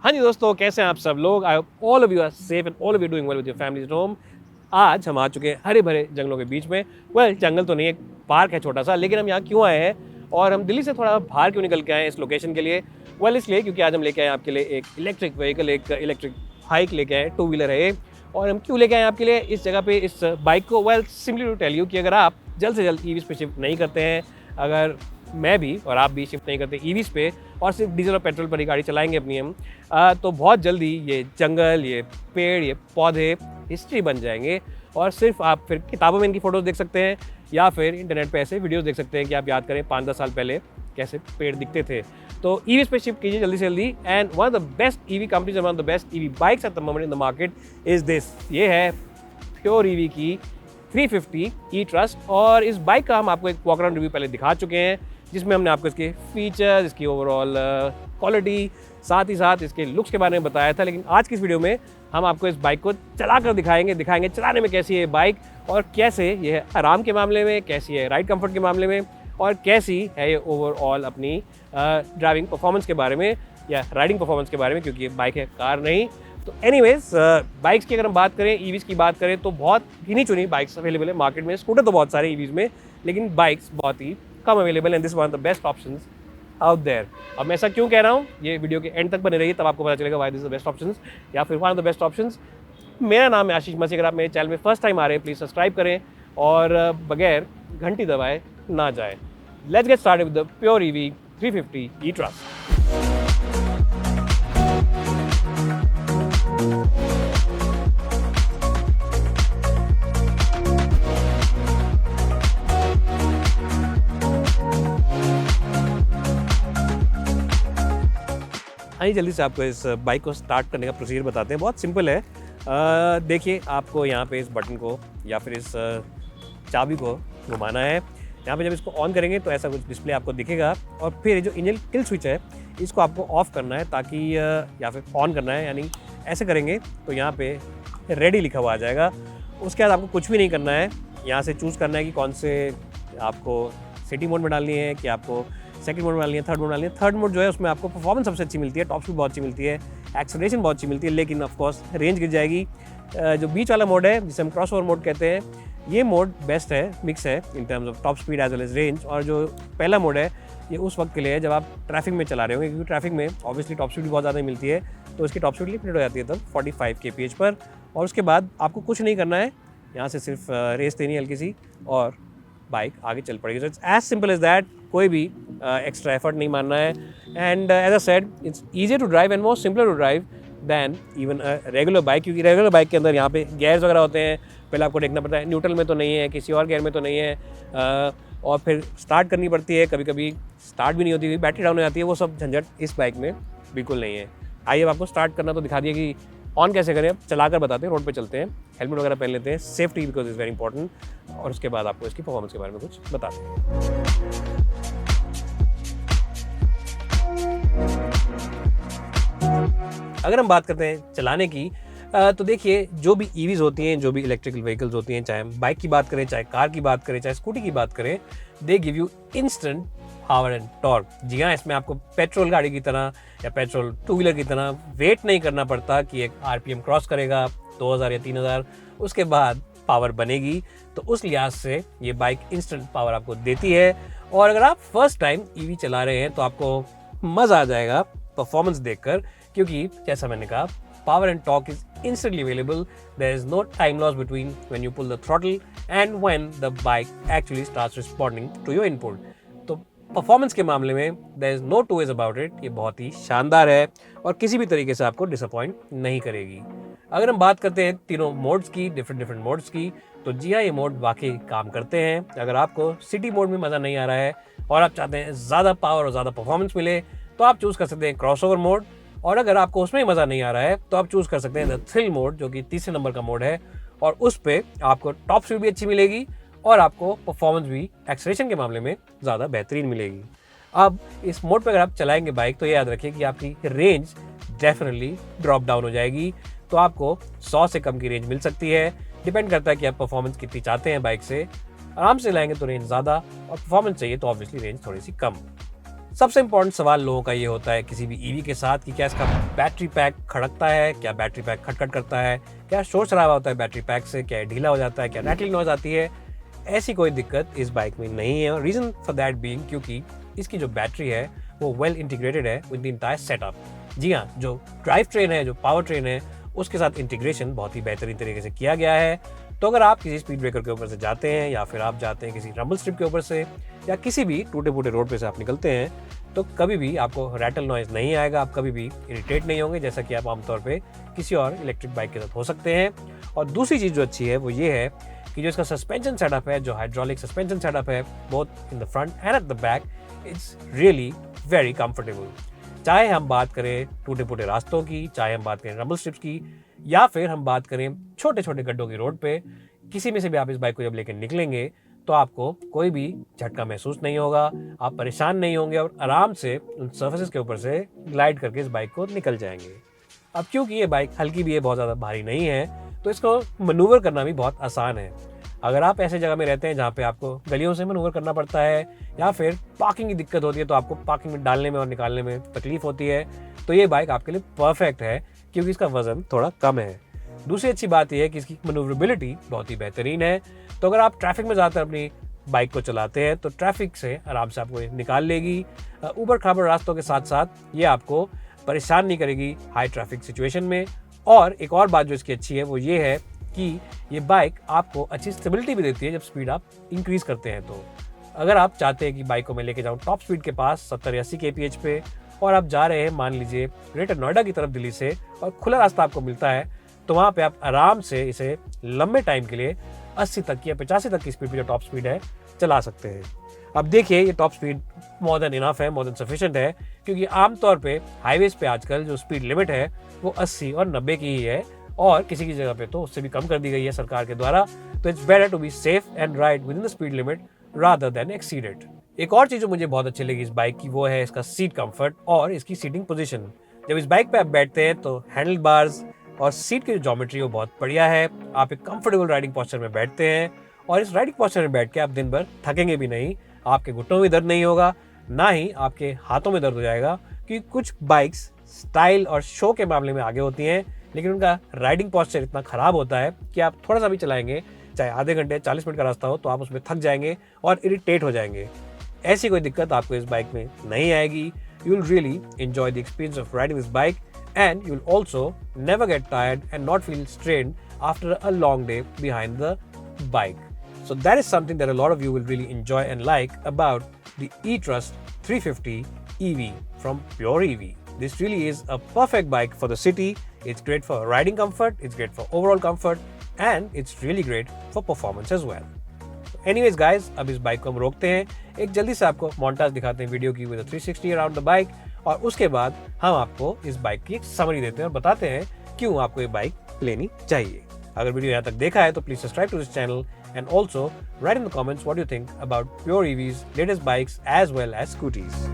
हाँ जी दोस्तों, कैसे हैं आप सब लोग? I hope all of you are safe and all of you doing well with your families at home. आज हम आ चुके हैं हरे भरे जंगलों के बीच में। जंगल तो नहीं, एक पार्क है छोटा सा, लेकिन हम यहाँ क्यों आए हैं और हम दिल्ली से थोड़ा बाहर क्यों निकल के आए हैं इस लोकेशन के लिए? इसलिए क्योंकि आज हम लेके आए हैं आपके लिए एक इलेक्ट्रिक व्हीकल, एक इलेक्ट्रिक बाइक लेके आए, टू व्हीलर है ये। और हम क्यों लेके आए हैं आपके लिए इस जगह पे इस बाइक को? सिंपली टू टेल यू कि अगर आप जल्द से जल्द ईवीज पे शिफ्ट नहीं करते हैं, अगर मैं भी और आप भी शिफ्ट नहीं करते ईवीज पे और सिर्फ डीजल और पेट्रोल पर ही गाड़ी चलाएंगे अपनी हम, तो बहुत जल्दी ये जंगल, ये पेड़, ये पौधे हिस्ट्री बन जाएंगे। और सिर्फ आप फिर किताबों में इनकी फ़ोटोज़ देख सकते हैं या फिर इंटरनेट पे ऐसे वीडियोस देख सकते हैं कि आप याद करें 5-10 साल पहले कैसे पेड़ दिखते थे। तो ईवीज पे शिफ्ट कीजिए जल्दी से जल्दी। And one of the best EV companies, one of the best EV bikes at the moment in the market is this. ये है प्योर ईवी की 350 ई ट्रस्ट। और इस बाइक का हम आपको एक वॉक अराउंड रिव्यू पहले दिखा चुके हैं, जिसमें हमने आपको इसके फीचर्स, इसकी ओवरऑल क्वालिटी, साथ ही साथ इसके लुक्स के बारे में बताया था। लेकिन आज की इस वीडियो में हम आपको इस बाइक को चला कर दिखाएंगे चलाने में कैसी है ये बाइक, और कैसे ये है आराम के मामले में, कैसी है राइड कंफर्ट के मामले में, और कैसी है ये ओवरऑल अपनी ड्राइविंग परफॉर्मेंस के बारे में या राइडिंग परफॉर्मेंस के बारे में, क्योंकि ये बाइक है, कार नहीं। तो एनीवेज, बाइक्स की अगर हम बात करें, ईवीज़ की बात करें, तो बहुत गिनी चुनी बाइक्स अवेलेबल है मार्केट में। स्कूटर तो बहुत सारे ईवीज़ में, लेकिन बाइक्स बहुत ही कम available and this one of the best options out there. अब मैं ऐसा क्यों कह रहा हूँ, ये वीडियो के एंड तक बने रहिए, तब आपको पता चलेगा why this the best options या फिर one of the best options. मेरा नाम है आशीष मसी। अगर आप मेरे चैनल में फर्स्ट टाइम आ रहे हैं, प्लीज़ सब्सक्राइब करें और बगैर घंटी दबाए ना जाए। Let's get started with the pure EV 350 E trust. आइए जल्दी से आपको इस बाइक को स्टार्ट करने का प्रोसीजर बताते हैं। बहुत सिंपल है। देखिए, आपको यहाँ पे इस बटन को या फिर इस चाबी को घुमाना है। यहाँ पे जब इसको ऑन करेंगे तो ऐसा कुछ डिस्प्ले आपको दिखेगा, और फिर जो इंजन किल स्विच है इसको आपको ऑफ करना है, ताकि या फिर ऑन करना है, यानी ऐसे करेंगे तो यहाँ पे रेडी लिखा हुआ आ जाएगा। उसके बाद आपको कुछ भी नहीं करना है, यहाँ से चूज़ करना है कि कौन से आपको सिटी मोड में डालनी है, कि आपको सेकंड मोड में डालनी है, थर्ड मोड में डालनी है। थर्ड मोड जो है उसमें आपको परफॉर्मेंस सबसे अच्छी मिलती है, टॉप स्पीड बहुत अच्छी मिलती है, एक्सेलरेशन बहुत अच्छी मिलती है, लेकिन ऑफ कोर्स रेंज गिर जाएगी। जो बीच वाला मोड है, जिसे हम क्रॉस ओवर मोड कहते हैं, ये मोड बेस्ट है, मिक्स है in terms of top speed as well as range. और जो पहला मोड है, ये उस वक्त के लिए है जब आप ट्रैफिक में चला रहे होंगे, क्योंकि ट्रैफिक में ऑब्वियसली टॉप स्पीड भी बहुत ज़्यादा मिलती है, तो इसकी टॉप स्पीड लिमिटेड हो जाती है तब 45 kph पर। और उसके बाद आपको कुछ नहीं करना है, यहाँ से सिर्फ रेस देनी है हल्की सी और बाइक आगे चल पड़ेगी। So it's as simple as that. कोई भी एक्स्ट्रा एफर्ट नहीं मानना है। And as a said, it's easier to drive and more simpler to drive than even regular bike, क्योंकि रेगुलर बाइक के अंदर यहाँ पे गेयर्स वगैरह होते हैं, पहले आपको देखना पड़ता है न्यूट्रल में तो नहीं है, किसी और गेयर में तो नहीं है, और फिर स्टार्ट करनी पड़ती है, कभी कभी स्टार्ट भी नहीं होती, बैटरी डाउन हो जाती है। वो सब झंझट इस बाइक में बिल्कुल नहीं है। आइए अब आपको स्टार्ट करना तो दिखा दिया कि ऑन कैसे करें, अब चलाकर बताते हैं, रोड पे चलते हैं, हेलमेट वगैरह पहन लेते हैं, safety because is very important, और उसके बाद आपको इसकी परफॉर्मेंस के बारे में कुछ बताते हैं। अगर हम बात करते हैं चलाने की, तो देखिए, जो भी ईवीज होती हैं, जो भी इलेक्ट्रिकल व्हीकल्स होती हैं, चाहे हम बाइक की बात करें, चाहे कार की बात करें, चाहे स्कूटी की बात करें, they give you instant power and torque. जी हाँ, इसमें आपको पेट्रोल गाड़ी की तरह या पेट्रोल टू व्हीलर की तरह वेट नहीं करना पड़ता कि एक आरपीएम क्रॉस करेगा 2000 या 3000, उसके बाद पावर बनेगी। तो उस लिहाज से ये बाइक इंस्टेंट पावर आपको देती है। और अगर आप फर्स्ट टाइम ईवी चला रहे हैं तो आपको मज़ा आ जाएगा परफॉर्मेंस देखकर, क्योंकि जैसा मैंने कहा, power and torque is instantly available. There is no time loss between when you pull the throttle and when the bike actually starts responding to your input. तो परफॉर्मेंस के मामले में there is no two ways about it. ये बहुत ही शानदार है और किसी भी तरीके से आपको डिसअपॉइंट नहीं करेगी। अगर हम बात करते हैं तीनों मोड्स की, डिफरेंट मोड्स की, तो जी हाँ, ये मोड वाकई काम करते हैं। अगर आपको सिटी मोड में मज़ा नहीं आ रहा है और आप चाहते हैं ज़्यादा पावर और ज़्यादा परफॉर्मेंस मिले, तो आप चूज़ कर सकते हैं क्रॉस ओवर मोड। और अगर आपको उसमें मज़ा नहीं आ रहा है तो आप चूज़ कर सकते हैं द थ्रिल मोड, जो कि तीसरे नंबर का मोड है, और उस पर आपको टॉप स्पीड भी अच्छी मिलेगी और आपको परफॉर्मेंस भी एक्सेलरेशन के मामले में ज़्यादा बेहतरीन मिलेगी। अब इस मोड पर अगर आप चलाएंगे बाइक, तो ये याद रखिए कि आपकी रेंज डेफिनेटली ड्रॉप डाउन हो जाएगी। तो आपको 100 से कम की रेंज मिल सकती है। डिपेंड करता है कि आप परफॉर्मेंस कितनी चाहते हैं बाइक से। आराम से लाएंगे तो रेंज ज़्यादा, और परफॉर्मेंस चाहिए तो ऑब्वियसली रेंज थोड़ी सी कम। सबसे इम्पोर्टेंट सवाल लोगों का ये होता है किसी भी ईवी के साथ कि क्या इसका बैटरी पैक खड़कता है, क्या बैटरी पैक खटखट करता है, क्या शोर शराबा होता है बैटरी पैक से, क्या ढीला हो जाता है, क्या रैटलिंग नॉइज आती है। ऐसी कोई दिक्कत इस बाइक में नहीं है। और रीज़न फॉर दैट बीइंग क्योंकि इसकी जो बैटरी है वो वेल इंटीग्रेटेड है विद द इंटायर सेटअप। जी हाँ, जो ड्राइव ट्रेन है, जो पावर ट्रेन है, उसके साथ इंटीग्रेशन बहुत ही बेहतरीन तरीके से किया गया है। तो अगर आप किसी स्पीड ब्रेकर के ऊपर से जाते हैं या फिर आप जाते हैं किसी रंबल स्ट्रिप के ऊपर से या किसी भी टूटे फूटे रोड पे से आप निकलते हैं तो कभी भी आपको रैटल नॉइज नहीं आएगा, आप कभी भी इरिटेट नहीं होंगे जैसा कि आप आमतौर पे किसी और इलेक्ट्रिक बाइक के साथ हो सकते हैं। और दूसरी चीज़ जो अच्छी है वो ये है कि जो इसका सस्पेंशन सेटअप है, जो हाइड्रोलिक सस्पेंशन सेटअप है, both in the front end at the back, it's really very comfortable. चाहे हम बात करें टूटे फूटे रास्तों की, चाहे हम बात करें रंबल स्ट्रिप्स की, या फिर हम बात करें छोटे छोटे गड्ढों की रोड पे, किसी में से भी आप इस बाइक को जब लेकर निकलेंगे तो आपको कोई भी झटका महसूस नहीं होगा, आप परेशान नहीं होंगे और आराम से उन सर्फेसेस के ऊपर से ग्लाइड करके इस बाइक को निकल जाएंगे। अब क्योंकि ये बाइक हल्की भी है, बहुत ज़्यादा भारी नहीं है, तो इसको मनूवर करना भी बहुत आसान है। अगर आप ऐसे जगह में रहते हैं जहाँ पे आपको गलियों से मनूवर करना पड़ता है या फिर पार्किंग की दिक्कत होती है, तो आपको पार्किंग में डालने में और निकालने में तकलीफ होती है, तो ये बाइक आपके लिए परफेक्ट है क्योंकि इसका वजन थोड़ा कम है। दूसरी अच्छी बात यह है कि इसकी मनूवरेबिलिटी बहुत ही बेहतरीन है। तो अगर आप ट्रैफिक में ज़्यादातर अपनी बाइक को चलाते हैं तो ट्रैफिक से आराम से आपको निकाल लेगी। ऊबड़ खाबड़ रास्तों के साथ साथ ये आपको परेशान नहीं करेगी हाई ट्रैफिक सिचुएशन में। और एक और बात जो इसकी अच्छी है वो ये है कि ये बाइक आपको अच्छी स्टेबिलिटी भी देती है जब स्पीड आप इंक्रीज़ करते हैं। तो अगर आप चाहते हैं कि बाइक को मैं लेके जाऊँ टॉप स्पीड के पास 70 या 80 kph पे और आप जा रहे हैं मान लीजिए ग्रेटर नोएडा की तरफ दिल्ली से और खुला रास्ता आपको मिलता है, तो वहाँ पे आप आराम से इसे लंबे टाइम के लिए 80 तक या 85 तक की स्पीड पे जो टॉप स्पीड है चला सकते हैं। अब देखिए ये top speed more than enough है, मोर देन सफिशिएंट है, क्योंकि आमतौर पे हाईवेज पे आजकल जो स्पीड लिमिट है वो 80 और 90 की ही है और किसी की जगह पे तो उससे भी कम कर दी गई है सरकार के द्वारा। तो it's better to be safe and ride within the speed limit rather than exceed it. एक और चीज़ जो मुझे बहुत अच्छी लगी इस बाइक की वो है इसका सीट कंफर्ट और इसकी सीटिंग पोजीशन। जब इस बाइक पे आप बैठते हैं तो हैंडल बार्स और सीट की जो ज्योमेट्री वो बहुत बढ़िया है। आप एक कंफर्टेबल राइडिंग पोस्चर में बैठते हैं और इस राइडिंग पोस्चर में बैठ के आप दिन भर थकेंगे भी नहीं, आपके घुटनों में दर्द नहीं होगा, ना ही आपके हाथों में दर्द हो जाएगा। क्योंकि कुछ बाइक्स स्टाइल और शो के मामले में आगे होती हैं लेकिन उनका राइडिंग पोस्चर इतना ख़राब होता है कि आप थोड़ा सा भी चलाएंगे, चाहे आधे घंटे 40 मिनट का रास्ता हो, तो आप उसमें थक जाएंगे और इरिटेट हो जाएंगे। ऐसी कोई दिक्कत आपको इस बाइक में नहीं आएगी। You will really enjoy the experience of riding this bike and you'll also never get tired and not feel strained after a long day behind the bike. So that is something that a lot of you will really enjoy and like about the eTrust 350 EV from Pure EV. This really is a perfect bike for the city. It's great for riding comfort, it's great for overall comfort, and it's really great for performance as well. Anyways guys, अब इस bike को हम रोकते हैं, एक जल्दी से आपको मोन्टाज दिखाते हैं वीडियो की with a 360 around the bike, और उसके बाद हम आपको इस बाइक की एक समरी देते हैं और बताते हैं क्यों आपको ये बाइक लेनी चाहिए। अगर वीडियो यहाँ तक देखा है तो please subscribe to this channel and also write in the comments what you think about pure EVs latest bikes as well as scooties.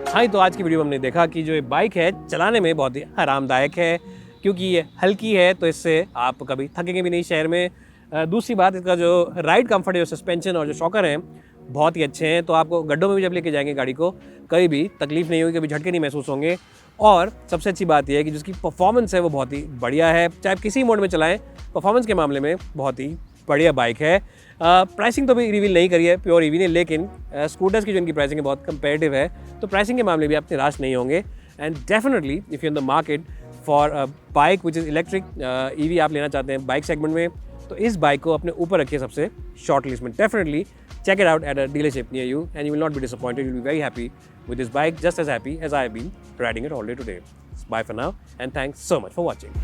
हाँ, तो आज की वीडियो में हमने देखा कि जो ये बाइक है चलाने में बहुत ही आरामदायक है क्योंकि ये हल्की है, तो इससे आप कभी थकेंगे भी नहीं शहर में। दूसरी बात, इसका जो राइड कंफर्ट है, जो सस्पेंशन और जो शॉकर हैं बहुत ही अच्छे हैं, तो आपको गड्ढों में भी जब लेके जाएंगे गाड़ी को कभी भी तकलीफ नहीं होगी, कभी झटके नहीं महसूस होंगे। और सबसे अच्छी बात यह है कि जिसकी परफॉर्मेंस है वो बहुत ही बढ़िया है, चाहे आप किसी मोड में चलाएँ, परफॉर्मेंस के मामले में बहुत ही बढ़िया बाइक है। प्राइसिंग तो भी रिवील नहीं करी है प्योर ईवी ने, लेकिन स्कूटर्स की जो इनकी प्राइसिंग है बहुत कंपेरेटिव है, तो प्राइसिंग के मामले भी आप निराश नहीं होंगे। And definitely if you in the market for a bike which is electric EV आप लेना चाहते हैं बाइक सेगमेंट में, तो इस बाइक को अपने ऊपर रखिए सबसे शॉर्ट लिस्ट में। Definitely check it out at a dealership near you and you will not be disappointed. You'll be very happy with this bike, just as happy as I have been riding it all day today. Bye for now and thanks so much for watching.